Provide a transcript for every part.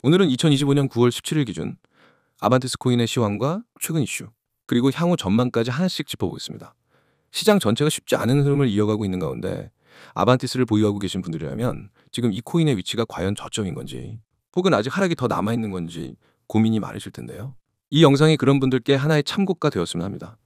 오늘은 2025년 9월 17일 기준 아반티스 코인의 시황과 최근 이슈, 그리고 향후 전망까지 하나씩 짚어보겠습니다. 시장 전체가 쉽지 않은 흐름을 이어가고 있는 가운데 아반티스를 보유하고 계신 분들이라면 지금 이 코인의 위치가 과연 저점인 건지, 혹은 아직 하락이 더 남아있는 건지 고민이 많으실 텐데요. 이 영상이 그런 분들께 하나의 참고가 되었으면 합니다.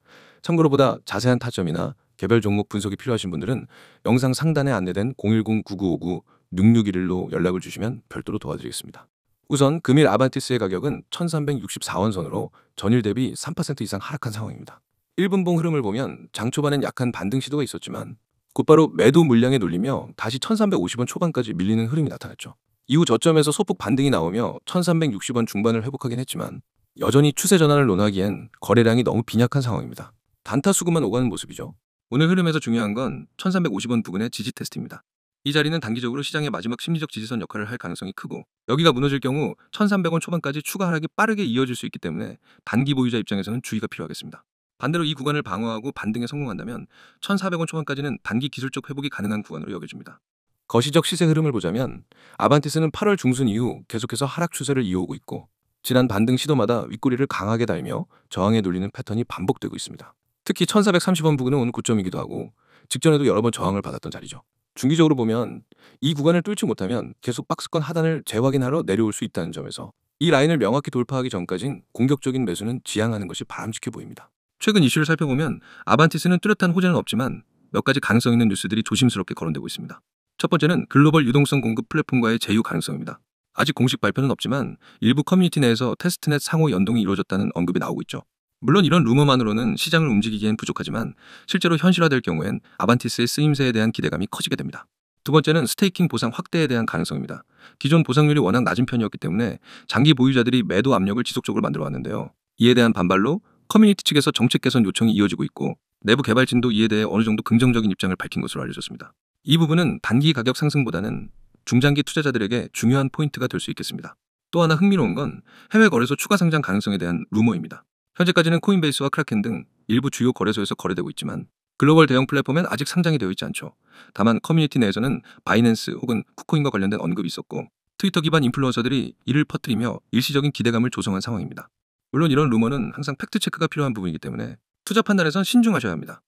참고로 보다 자세한 타점이나 개별 종목 분석이 필요하신 분들은 영상 상단에 안내된 010-9959-6611로 연락을 주시면 별도로 도와드리겠습니다. 우선 금일 아반티스의 가격은 1364원 선으로 전일 대비 3% 이상 하락한 상황입니다. 1분봉 흐름을 보면 장 초반엔 약한 반등 시도가 있었지만 곧바로 매도 물량에 눌리며 다시 1350원 초반까지 밀리는 흐름이 나타났죠. 이후 저점에서 소폭 반등이 나오며 1360원 중반을 회복하긴 했지만 여전히 추세 전환을 논하기엔 거래량이 너무 빈약한 상황입니다. 단타 수급만 오가는 모습이죠. 오늘 흐름에서 중요한 건 1350원 부근의 지지 테스트입니다. 이 자리는 단기적으로 시장의 마지막 심리적 지지선 역할을 할 가능성이 크고, 여기가 무너질 경우 1300원 초반까지 추가 하락이 빠르게 이어질 수 있기 때문에 단기 보유자 입장에서는 주의가 필요하겠습니다. 반대로 이 구간을 방어하고 반등에 성공한다면 1400원 초반까지는 단기 기술적 회복이 가능한 구간으로 여겨집니다. 거시적 시세 흐름을 보자면 아반티스는 8월 중순 이후 계속해서 하락 추세를 이어오고 있고, 지난 반등 시도마다 윗꼬리를 강하게 달며 저항에 눌리는 패턴이 반복되고 있습니다. 특히 1430원 부근은 오늘 고점이기도 하고 직전에도 여러 번 저항을 받았던 자리죠. 중기적으로 보면 이 구간을 뚫지 못하면 계속 박스권 하단을 재확인하러 내려올 수 있다는 점에서 이 라인을 명확히 돌파하기 전까진 공격적인 매수는 지양하는 것이 바람직해 보입니다. 최근 이슈를 살펴보면 아반티스는 뚜렷한 호재는 없지만 몇 가지 가능성 있는 뉴스들이 조심스럽게 거론되고 있습니다. 첫 번째는 글로벌 유동성 공급 플랫폼과의 제휴 가능성입니다. 아직 공식 발표는 없지만 일부 커뮤니티 내에서 테스트넷 상호 연동이 이루어졌다는 언급이 나오고 있죠. 물론 이런 루머만으로는 시장을 움직이기엔 부족하지만 실제로 현실화될 경우엔 아반티스의 쓰임새에 대한 기대감이 커지게 됩니다. 두 번째는 스테이킹 보상 확대에 대한 가능성입니다. 기존 보상률이 워낙 낮은 편이었기 때문에 장기 보유자들이 매도 압력을 지속적으로 만들어 왔는데요. 이에 대한 반발로 커뮤니티 측에서 정책 개선 요청이 이어지고 있고, 내부 개발진도 이에 대해 어느 정도 긍정적인 입장을 밝힌 것으로 알려졌습니다. 이 부분은 단기 가격 상승보다는 중장기 투자자들에게 중요한 포인트가 될 수 있겠습니다. 또 하나 흥미로운 건 해외 거래소 추가 상장 가능성에 대한 루머입니다. 현재까지는 코인베이스와 크라켄 등 일부 주요 거래소에서 거래되고 있지만 글로벌 대형 플랫폼엔 아직 상장이 되어 있지 않죠. 다만 커뮤니티 내에서는 바이낸스 혹은 쿠코인과 관련된 언급이 있었고, 트위터 기반 인플루언서들이 이를 퍼뜨리며 일시적인 기대감을 조성한 상황입니다. 물론 이런 루머는 항상 팩트체크가 필요한 부분이기 때문에 투자 판단에선 신중하셔야 합니다.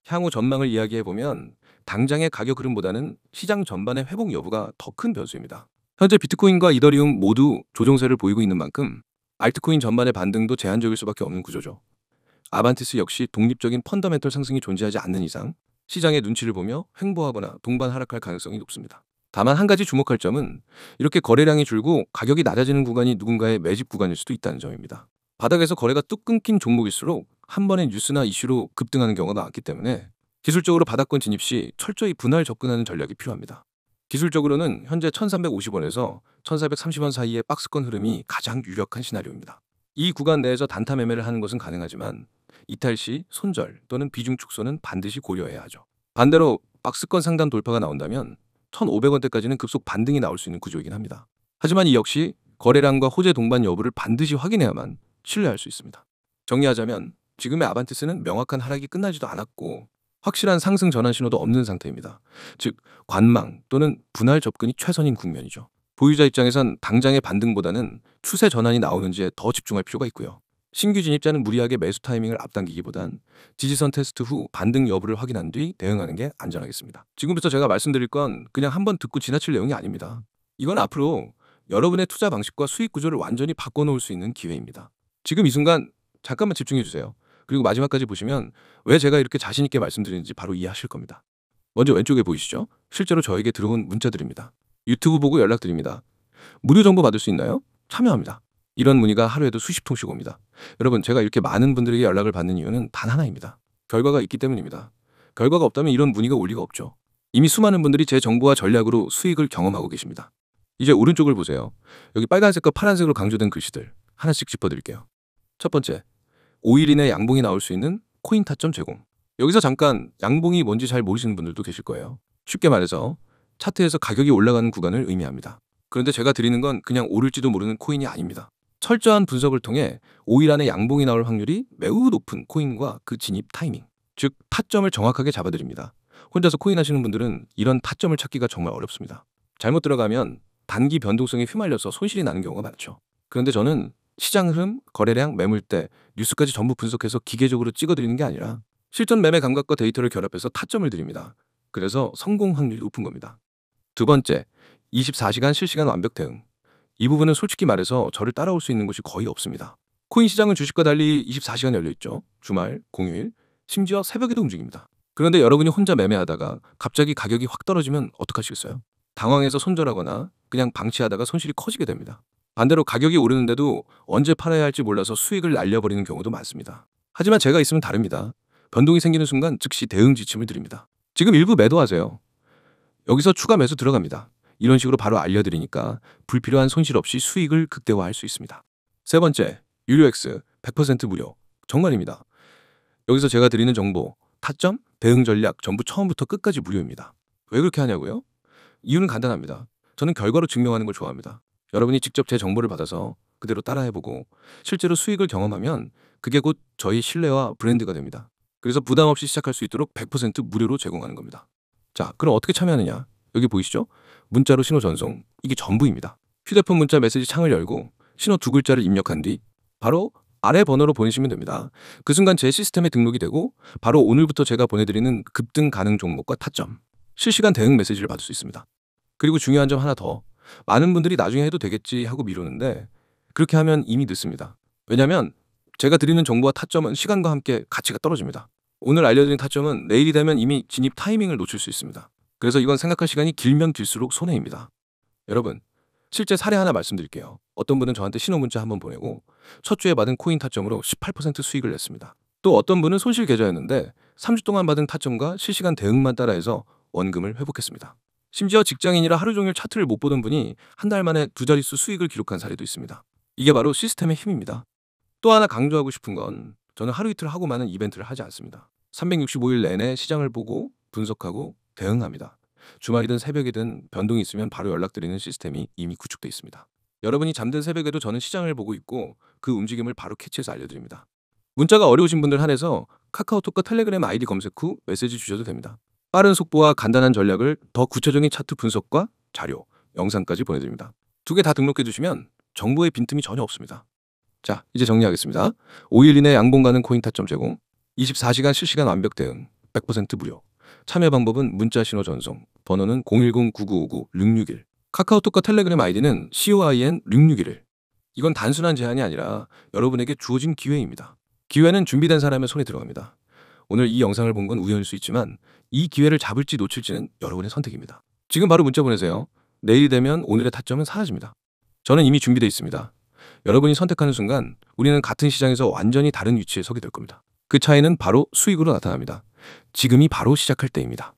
향후 전망을 이야기해보면 당장의 가격 흐름보다는 시장 전반의 회복 여부가 더 큰 변수입니다. 현재 비트코인과 이더리움 모두 조정세를 보이고 있는 만큼 알트코인 전반의 반등도 제한적일 수밖에 없는 구조죠. 아반티스 역시 독립적인 펀더멘털 상승이 존재하지 않는 이상 시장의 눈치를 보며 횡보하거나 동반 하락할 가능성이 높습니다. 다만 한 가지 주목할 점은 이렇게 거래량이 줄고 가격이 낮아지는 구간이 누군가의 매집 구간일 수도 있다는 점입니다. 바닥에서 거래가 뚝 끊긴 종목일수록 한 번의 뉴스나 이슈로 급등하는 경우가 많기 때문에 기술적으로 바닥권 진입 시 철저히 분할 접근하는 전략이 필요합니다. 기술적으로는 현재 1350원에서 1430원 사이의 박스권 흐름이 가장 유력한 시나리오입니다. 이 구간 내에서 단타 매매를 하는 것은 가능하지만 이탈 시 손절 또는 비중 축소는 반드시 고려해야 하죠. 반대로 박스권 상단 돌파가 나온다면 1500원대까지는 급속 반등이 나올 수 있는 구조이긴 합니다. 하지만 이 역시 거래량과 호재 동반 여부를 반드시 확인해야만 신뢰할 수 있습니다. 정리하자면 지금의 아반티스는 명확한 하락이 끝나지도 않았고 확실한 상승 전환 신호도 없는 상태입니다. 즉 관망 또는 분할 접근이 최선인 국면이죠. 보유자 입장에선 당장의 반등보다는 추세 전환이 나오는지에 더 집중할 필요가 있고요. 신규 진입자는 무리하게 매수 타이밍을 앞당기기보단 지지선 테스트 후 반등 여부를 확인한 뒤 대응하는 게 안전하겠습니다. 지금부터 제가 말씀드릴 건 그냥 한번 듣고 지나칠 내용이 아닙니다. 이건 앞으로 여러분의 투자 방식과 수익 구조를 완전히 바꿔놓을 수 있는 기회입니다. 지금 이 순간 잠깐만 집중해 주세요. 그리고 마지막까지 보시면 왜 제가 이렇게 자신 있게 말씀드리는지 바로 이해하실 겁니다. 먼저 왼쪽에 보이시죠? 실제로 저에게 들어온 문자들입니다. 유튜브 보고 연락드립니다. 무료 정보 받을 수 있나요? 참여합니다. 이런 문의가 하루에도 수십 통씩 옵니다. 여러분, 제가 이렇게 많은 분들에게 연락을 받는 이유는 단 하나입니다. 결과가 있기 때문입니다. 결과가 없다면 이런 문의가 올 리가 없죠. 이미 수많은 분들이 제 정보와 전략으로 수익을 경험하고 계십니다. 이제 오른쪽을 보세요. 여기 빨간색과 파란색으로 강조된 글씨들 하나씩 짚어드릴게요. 첫 번째, 5일 이내 양봉이 나올 수 있는 코인 타점 제공. 여기서 잠깐 양봉이 뭔지 잘 모르시는 분들도 계실 거예요. 쉽게 말해서 차트에서 가격이 올라가는 구간을 의미합니다. 그런데 제가 드리는 건 그냥 오를지도 모르는 코인이 아닙니다. 철저한 분석을 통해 5일 안에 양봉이 나올 확률이 매우 높은 코인과 그 진입 타이밍, 즉 타점을 정확하게 잡아드립니다. 혼자서 코인 하시는 분들은 이런 타점을 찾기가 정말 어렵습니다. 잘못 들어가면 단기 변동성에 휘말려서 손실이 나는 경우가 많죠. 그런데 저는 시장 흐름, 거래량, 매물대, 뉴스까지 전부 분석해서 기계적으로 찍어드리는 게 아니라 실전 매매 감각과 데이터를 결합해서 타점을 드립니다. 그래서 성공 확률이 높은 겁니다. 두 번째, 24시간 실시간 완벽 대응. 이 부분은 솔직히 말해서 저를 따라올 수 있는 곳이 거의 없습니다. 코인 시장은 주식과 달리 24시간 열려있죠. 주말, 공휴일, 심지어 새벽에도 움직입니다. 그런데 여러분이 혼자 매매하다가 갑자기 가격이 확 떨어지면 어떡하시겠어요? 당황해서 손절하거나 그냥 방치하다가 손실이 커지게 됩니다. 반대로 가격이 오르는데도 언제 팔아야 할지 몰라서 수익을 날려버리는 경우도 많습니다. 하지만 제가 있으면 다릅니다. 변동이 생기는 순간 즉시 대응 지침을 드립니다. 지금 일부 매도하세요. 여기서 추가 매수 들어갑니다. 이런 식으로 바로 알려드리니까 불필요한 손실 없이 수익을 극대화할 수 있습니다. 세 번째, 유료X 100% 무료. 정말입니다. 여기서 제가 드리는 정보, 타점, 대응 전략 전부 처음부터 끝까지 무료입니다. 왜 그렇게 하냐고요? 이유는 간단합니다. 저는 결과로 증명하는 걸 좋아합니다. 여러분이 직접 제 정보를 받아서 그대로 따라해보고 실제로 수익을 경험하면 그게 곧 저희 신뢰와 브랜드가 됩니다. 그래서 부담 없이 시작할 수 있도록 100% 무료로 제공하는 겁니다. 자, 그럼 어떻게 참여하느냐? 여기 보이시죠? 문자로 신호 전송, 이게 전부입니다. 휴대폰 문자 메시지 창을 열고 신호 두 글자를 입력한 뒤 바로 아래 번호로 보내시면 됩니다. 그 순간 제 시스템에 등록이 되고 바로 오늘부터 제가 보내드리는 급등 가능 종목과 타점, 실시간 대응 메시지를 받을 수 있습니다. 그리고 중요한 점 하나 더. 많은 분들이 나중에 해도 되겠지 하고 미루는데 그렇게 하면 이미 늦습니다. 왜냐하면 제가 드리는 정보와 타점은 시간과 함께 가치가 떨어집니다. 오늘 알려드린 타점은 내일이 되면 이미 진입 타이밍을 놓칠 수 있습니다. 그래서 이건 생각할 시간이 길면 길수록 손해입니다. 여러분, 실제 사례 하나 말씀드릴게요. 어떤 분은 저한테 신호 문자 한번 보내고 첫 주에 받은 코인 타점으로 18% 수익을 냈습니다. 또 어떤 분은 손실 계좌였는데 3주 동안 받은 타점과 실시간 대응만 따라해서 원금을 회복했습니다. 심지어 직장인이라 하루 종일 차트를 못 보던 분이 한 달 만에 두 자릿수 수익을 기록한 사례도 있습니다. 이게 바로 시스템의 힘입니다. 또 하나 강조하고 싶은 건 저는 하루 이틀 하고 마는 이벤트를 하지 않습니다. 365일 내내 시장을 보고 분석하고 대응합니다. 주말이든 새벽이든 변동이 있으면 바로 연락드리는 시스템이 이미 구축돼 있습니다. 여러분이 잠든 새벽에도 저는 시장을 보고 있고 그 움직임을 바로 캐치해서 알려드립니다. 문자가 어려우신 분들 한해서 카카오톡과 텔레그램 아이디 검색 후 메시지 주셔도 됩니다. 빠른 속보와 간단한 전략을 더 구체적인 차트 분석과 자료, 영상까지 보내드립니다. 두 개 다 등록해 주시면 정보의 빈틈이 전혀 없습니다. 자, 이제 정리하겠습니다. 5일 이내 양봉 가는 코인 타점 제공, 24시간 실시간 완벽 대응, 100% 무료. 참여 방법은 문자 신호 전송, 번호는 010-9959-661. 카카오톡과 텔레그램 아이디는 COIN661. 이건 단순한 제한이 아니라 여러분에게 주어진 기회입니다. 기회는 준비된 사람의 손에 들어갑니다. 오늘 이 영상을 본 건 우연일 수 있지만 이 기회를 잡을지 놓칠지는 여러분의 선택입니다. 지금 바로 문자 보내세요. 내일이 되면 오늘의 타점은 사라집니다. 저는 이미 준비되어 있습니다. 여러분이 선택하는 순간 우리는 같은 시장에서 완전히 다른 위치에 서게 될 겁니다. 그 차이는 바로 수익으로 나타납니다. 지금이 바로 시작할 때입니다.